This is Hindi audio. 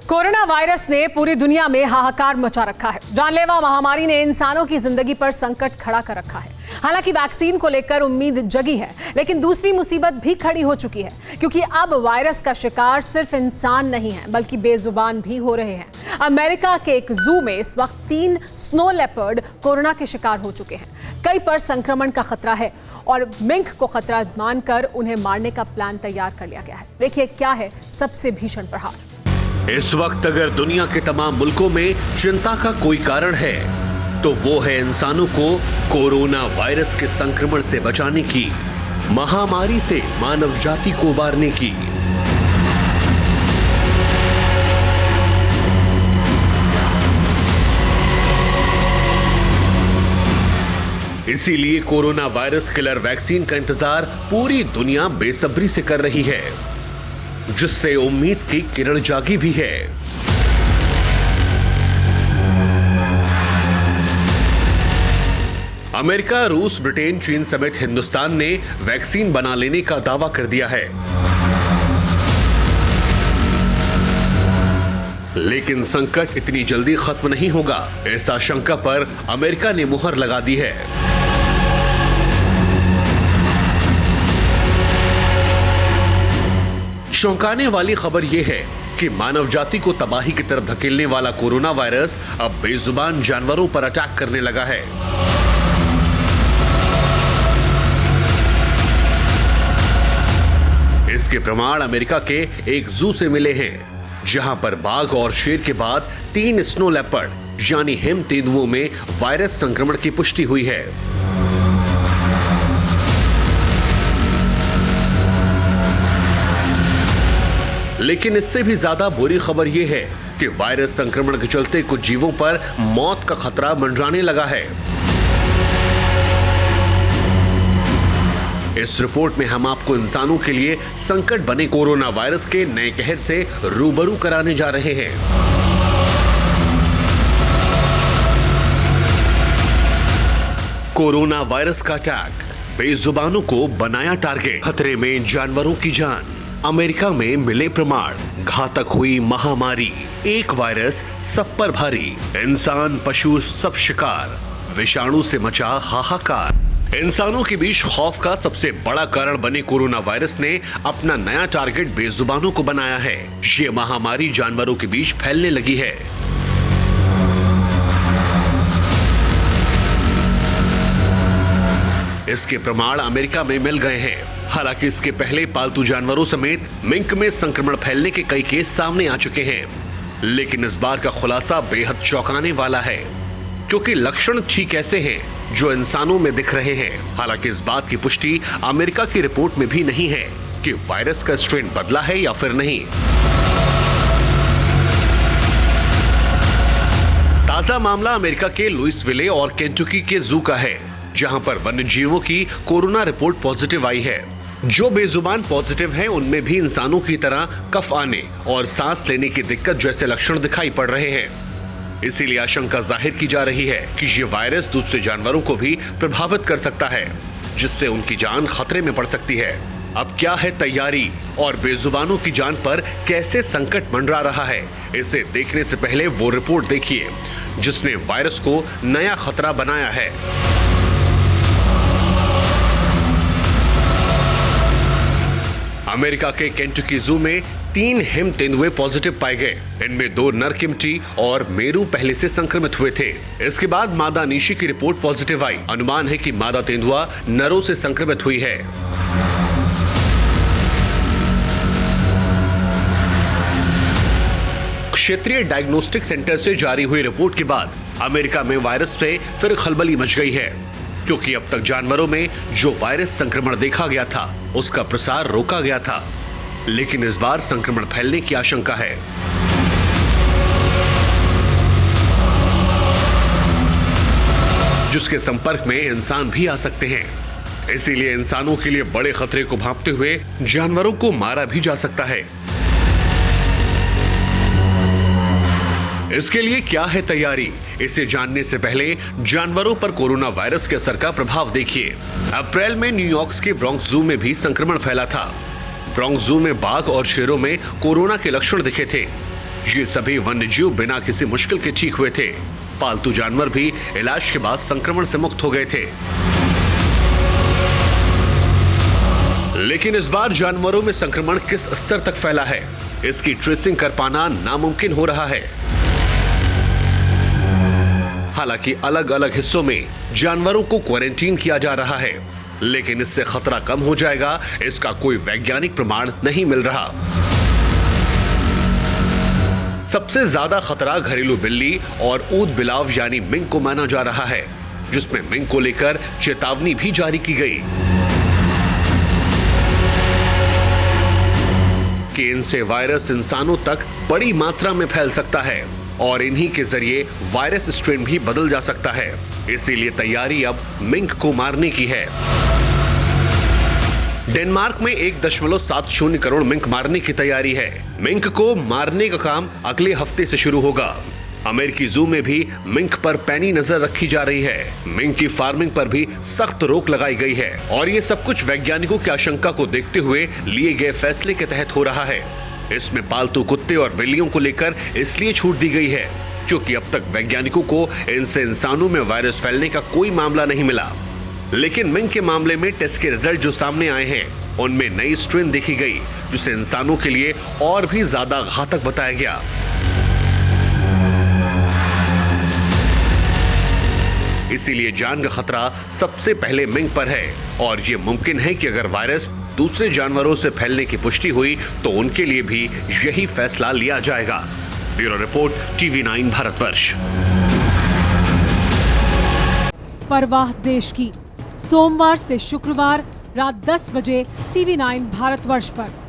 कोरोना वायरस ने पूरी दुनिया में हाहाकार मचा रखा है। जानलेवा महामारी ने इंसानों की जिंदगी पर संकट खड़ा कर रखा है। हालांकि वैक्सीन को लेकर उम्मीद जगी है, लेकिन दूसरी मुसीबत भी खड़ी हो चुकी है, क्योंकि अब वायरस का शिकार सिर्फ इंसान नहीं है बल्कि बेजुबान भी हो रहे हैं। अमेरिका के एक जू में इस वक्त 3 स्नो लेपर्ड कोरोना के शिकार हो चुके हैं। कई पर संक्रमण का खतरा है और मिंक को खतरा मानकर उन्हें मारने का प्लान तैयार कर लिया गया है। देखिए क्या है सबसे भीषण प्रहार। इस वक्त अगर दुनिया के तमाम मुल्कों में चिंता का कोई कारण है तो वो है इंसानों को कोरोना वायरस के संक्रमण से बचाने की, महामारी से मानव जाति को उबारने की। इसीलिए कोरोना वायरस किलर वैक्सीन का इंतजार पूरी दुनिया बेसब्री से कर रही है, जिससे उम्मीद की किरण जागी भी है। अमेरिका, रूस, ब्रिटेन, चीन समेत हिंदुस्तान ने वैक्सीन बना लेने का दावा कर दिया है, लेकिन संकट इतनी जल्दी खत्म नहीं होगा, इस आशंका पर अमेरिका ने मुहर लगा दी है। चौंकाने वाली खबर यह है कि मानव जाति को तबाही की तरफ धकेलने वाला कोरोना वायरस अब बेजुबान जानवरों पर अटैक करने लगा है। इसके प्रमाण अमेरिका के एक जू से मिले हैं, जहां पर बाघ और शेर के बाद 3 स्नो लेपर्ड यानी हिम तेंदुओं में वायरस संक्रमण की पुष्टि हुई है। लेकिन इससे भी ज्यादा बुरी खबर यह है कि वायरस संक्रमण के चलते कुछ जीवों पर मौत का खतरा मंडराने लगा है। इस रिपोर्ट में हम आपको इंसानों के लिए संकट बने कोरोना वायरस के नए कहर से रूबरू कराने जा रहे हैं। कोरोना वायरस का अटैक, बेजुबानों को बनाया टारगेट, खतरे में जानवरों की जान। अमेरिका में मिले प्रमाण, घातक हुई महामारी, एक वायरस सब पर भारी, इंसान पशु सब शिकार, विषाणु से मचा हाहाकार। इंसानों के बीच खौफ का सबसे बड़ा कारण बने कोरोना वायरस ने अपना नया टारगेट बेजुबानों को बनाया है। ये महामारी जानवरों के बीच फैलने लगी है। इसके प्रमाण अमेरिका में मिल गए हैं। हालांकि इसके पहले पालतू जानवरों समेत मिंक में संक्रमण फैलने के कई केस सामने आ चुके हैं, लेकिन इस बार का खुलासा बेहद चौंकाने वाला है, क्योंकि लक्षण ठीक ऐसे हैं जो इंसानों में दिख रहे हैं। हालांकि इस बात की पुष्टि अमेरिका की रिपोर्ट में भी नहीं है कि वायरस का स्ट्रेन बदला है या फिर नहीं। ताजा मामला अमेरिका के लुइसविले और केंटुकी के जू का है, जहां पर वन्यजीवों की कोरोना रिपोर्ट पॉजिटिव आई है। जो बेजुबान पॉजिटिव हैं, उनमें भी इंसानों की तरह कफ आने और सांस लेने की दिक्कत जैसे लक्षण दिखाई पड़ रहे हैं। इसीलिए आशंका जाहिर की जा रही है कि ये वायरस दूसरे जानवरों को भी प्रभावित कर सकता है, जिससे उनकी जान खतरे में पड़ सकती है। अब क्या है तैयारी और बेजुबानों की जान पर कैसे संकट मंडरा रहा है, इसे देखने से पहले वो रिपोर्ट देखिए जिसने वायरस को नया खतरा बनाया है। अमेरिका के केंटुकी जू में 3 हिम तेंदुए पॉजिटिव पाए गए। इनमें 2 नर किमटी और मेरू पहले से संक्रमित हुए थे। इसके बाद मादा नीशी की रिपोर्ट पॉजिटिव आई। अनुमान है कि मादा तेंदुआ नरों से संक्रमित हुई है। क्षेत्रीय डायग्नोस्टिक सेंटर से जारी हुई रिपोर्ट के बाद अमेरिका में वायरस से फिर खलबली मच गई है, क्योंकि अब तक जानवरों में जो वायरस संक्रमण देखा गया था उसका प्रसार रोका गया था, लेकिन इस बार संक्रमण फैलने की आशंका है। जिसके संपर्क में इंसान भी आ सकते हैं। इसीलिए इंसानों के लिए बड़े खतरे को भांपते हुए जानवरों को मारा भी जा सकता है। इसके लिए क्या है तैयारी, इसे जानने से पहले जानवरों पर कोरोना वायरस के असर का प्रभाव देखिए। अप्रैल में न्यूयॉर्क के ब्रोंक्स जू में भी संक्रमण फैला था। ब्रोंक्स जू में बाघ और शेरों में कोरोना के लक्षण दिखे थे। ये सभी वन्यजीव बिना किसी मुश्किल के ठीक हुए थे। पालतू जानवर भी इलाज के बाद संक्रमण से मुक्त हो गए थे। लेकिन इस बार जानवरों में संक्रमण किस स्तर तक फैला है, इसकी ट्रेसिंग कर पाना नामुमकिन हो रहा है। हालांकि अलग अलग हिस्सों में जानवरों को क्वारंटीन किया जा रहा है, लेकिन इससे खतरा कम हो जाएगा, इसका कोई वैज्ञानिक प्रमाण नहीं मिल रहा। सबसे ज्यादा खतरा घरेलू बिल्ली और ऊद बिलाव यानी मिंक को माना जा रहा है, जिसमें मिंक को लेकर चेतावनी भी जारी की गई कि इनसे वायरस इंसानों तक बड़ी मात्रा में फैल सकता है और इन्हीं के जरिए वायरस स्ट्रेन भी बदल जा सकता है। इसीलिए तैयारी अब मिंक को मारने की है। डेनमार्क में 1.70 करोड़ मिंक मारने की तैयारी है। मिंक को मारने का काम अगले हफ्ते से शुरू होगा। अमेरिकी जू में भी मिंक पर पैनी नजर रखी जा रही है। मिंक की फार्मिंग पर भी सख्त रोक लगाई गई है और ये सब कुछ वैज्ञानिकों की आशंका को देखते हुए लिए गए फैसले के तहत हो रहा है। इसमें पालतू कुत्ते और बिल्लियों को लेकर इसलिए छूट दी गई है क्योंकि अब तक वैज्ञानिकों को इनसे इंसानों में वायरस फैलने का कोई मामला नहीं मिला। लेकिन मिंक के मामले में टेस्ट के रिजल्ट जो सामने आए हैं, उनमें नई स्ट्रेन देखी गई जिसे इंसानों के लिए और भी ज्यादा घातक बताया गया। इसीलिए जान का खतरा सबसे पहले मिंक पर है और ये मुमकिन है कि अगर वायरस दूसरे जानवरों से फैलने की पुष्टि हुई तो उनके लिए भी यही फैसला लिया जाएगा। Bureau report, TV9 Bharatvarsh. परवाह देश की, सोमवार से शुक्रवार रात 10 बजे TV9 भारतवर्ष पर।